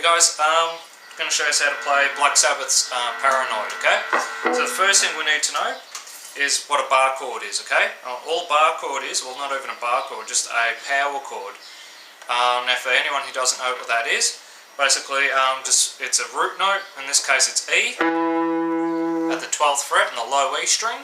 guys, I'm going to show you how to play Black Sabbath's Paranoid, okay? So the first thing we need to know is what a bar chord is, okay? All bar chord is, well, not even a bar chord, just a power chord. Now for anyone who doesn't know what that is, basically it's a root note. In this case it's E at the 12th fret in the low E string.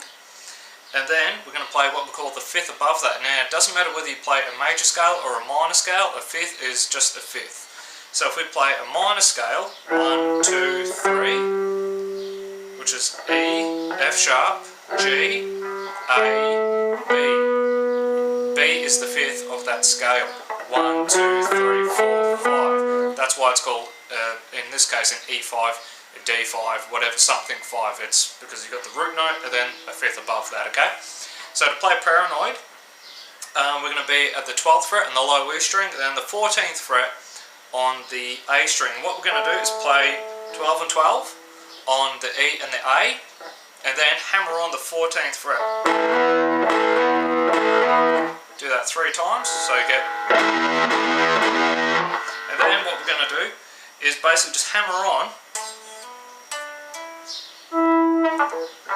And then we're going to play what we call the fifth above that. Now, it doesn't matter whether you play a major scale or a minor scale, a fifth is just a fifth. So if we play a minor scale, 1, 2, 3, which is E, F sharp, G, A, B. B is the fifth of that scale. 1, 2, 3, 4, 5. That's why it's called, in this case, an E5. A D5, whatever, something 5, it's because you've got the root note and then a fifth above that, okay? So to play Paranoid, we're going to be at the 12th fret on the low E string and then the 14th fret on the A string. What we're going to do is play 12 and 12 on the E and the A and then hammer on the 14th fret. Do that 3 times, so you get... And then what we're going to do is basically just hammer on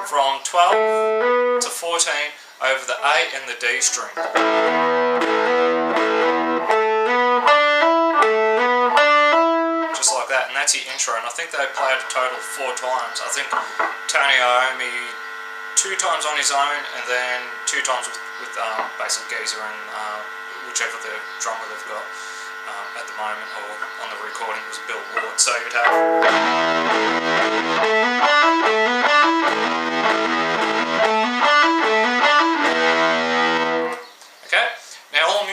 from 12 to 14 over the A and the D string. Just like that, and that's your intro. And I think they played a total of 4 times. I think Tony Iommi 2 times on his own, and then 2 times with Basil Geezer and whichever the drummer they've got at the moment, or on the recording was Bill Ward. So you'd have...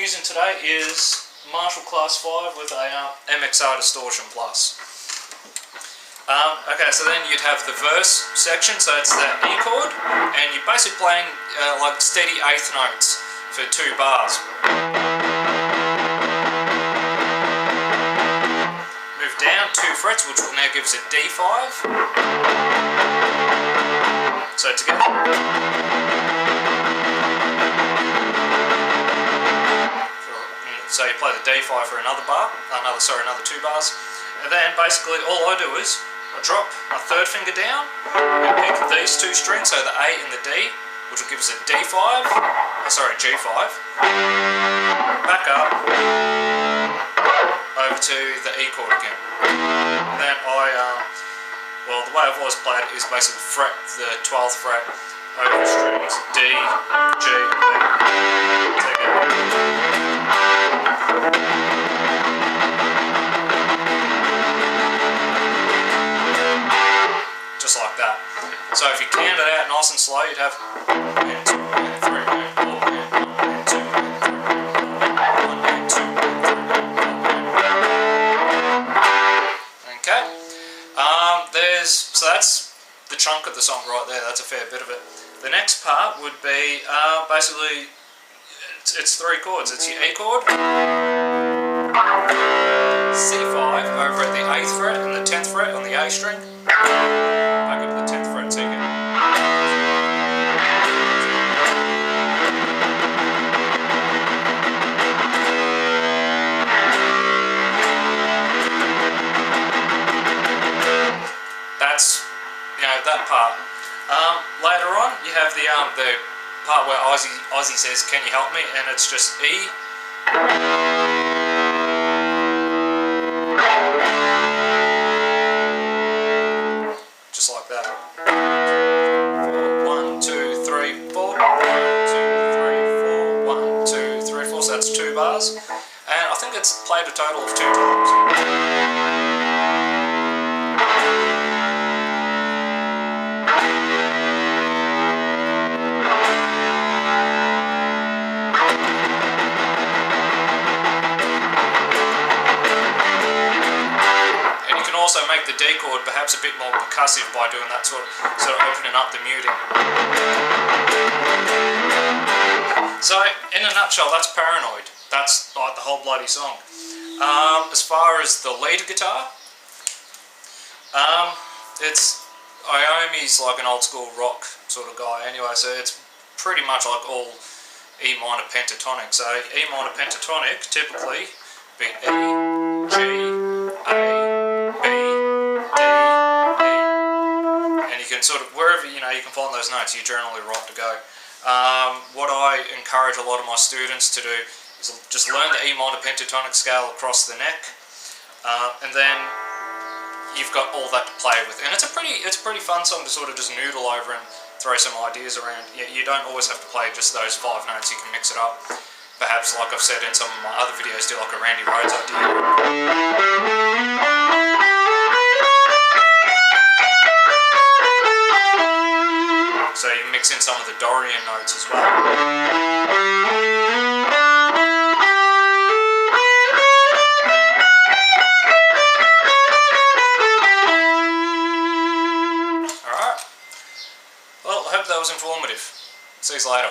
using today is Marshall Class 5 with a MXR Distortion Plus. Okay, so then you'd have the verse section, so it's the E chord, and you're basically playing like steady eighth notes for 2 bars. Move down 2 frets, which will now give us a D5. So together. So you play the D5 for another 2 bars, and then basically all I do is I drop my 3rd finger down and pick these 2 strings, so the A and the D, which will give us a D5, G5, back up over to the E chord again. And then well, the way I've always played it is basically fret the 12th fret over the strings D, G, and B. Take it. Just like that. So if you count it out nice and slow, you'd have 1 and 2 and 3 and 4 and 1 and 2 and 3 and 1 and 2 and 3 and 4. Okay. So that's the chunk of the song right there. That's a fair bit of it. The next part would be basically it's 3 chords. It's your E chord, C5 over at the 8th fret and the 10th fret on the A string, back up to the 10th fret, so you get... That's, that part. Later on you have the part where Ozzy says, "Can you help me?" and it's just E. Just like that. 1, 2, 3, 4. 1, 2, 3, 4. 1, 2, 3, 4. So that's 2 bars. And I think it's played a total of 2 times. Also make the D chord perhaps a bit more percussive by doing that sort of opening up the muting. So in a nutshell, that's Paranoid. That's like the whole bloody song. As far as the lead guitar, it's Iommi's like an old school rock sort of guy anyway, so it's pretty much like all E minor pentatonic. So E minor pentatonic typically be E, G, A, can sort of, wherever you can find those notes, you're generally right to go. What I encourage a lot of my students to do is just learn the E minor pentatonic scale across the neck, and then you've got all that to play with. And it's a pretty fun song to sort of just noodle over and throw some ideas around. You don't always have to play just those 5 notes, you can mix it up. Perhaps, like I've said in some of my other videos, do like a Randy Rhoads idea. So you mix in some of the Dorian notes as well. Alright. Well, I hope that was informative. See you later.